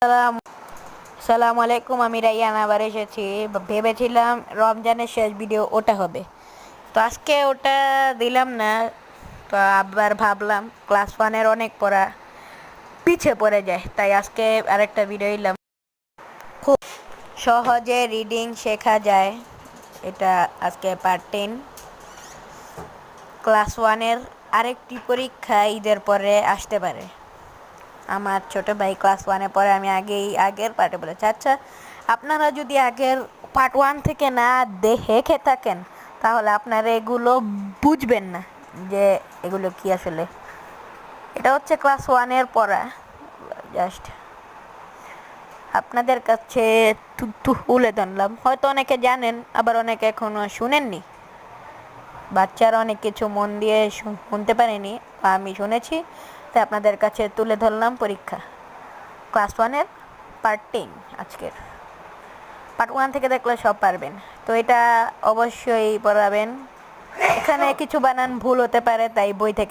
সালামু আলাইকুম। আমি রাইয়ান আবার এসেছি। ভেবেছিলাম রমজানের শেষ ভিডিও ওটা হবে, তো আজকে ওটা দিলাম না। তো আবার ভাবলাম ক্লাস ওয়ানের অনেক পড়া পিছিয়ে পড়ে যায়, তাই আজকে আরেকটা ভিডিও দিলাম। খুব সহজে রিডিং শেখা যায়, এটা আজকে পার্ট 10। ক্লাস ওয়ানের আরেকটি পরীক্ষা ঈদের পরে আসতে পারে। আমার ছোট ভাই ক্লাস ওয়ানে পড়ে, আমি আগের পার্টে বলেছি। আচ্ছা, আপনারা যদি আগের পার্ট ওয়ান থেকে না দেখে থাকেন তাহলে আপনারা এগুলো বুঝবেন না যে এগুলো কি আসলে। এটা হচ্ছে ক্লাস ওয়ানের পড়া, জাস্ট আপনাদের কাছে তুলে ধরলাম। হয়তো অনেকে জানেন, আবার অনেকে এখনো শুনেননি। বাচ্চারা অনেক কিছু মন দিয়ে শুনতে পারেনি, আমি শুনেছি, তাই আপনাদের কাছে তুলে ধরলাম পরীক্ষা ক্লাস ওয়ানের পার্ট 10। আজকের পার্ট ওয়ান থেকে দেখলে সব পারবেন, তো এটা অবশ্যই পড়াবেন। এখানে কিছু বানান ভুল হতে পারে, তাই বই থেকে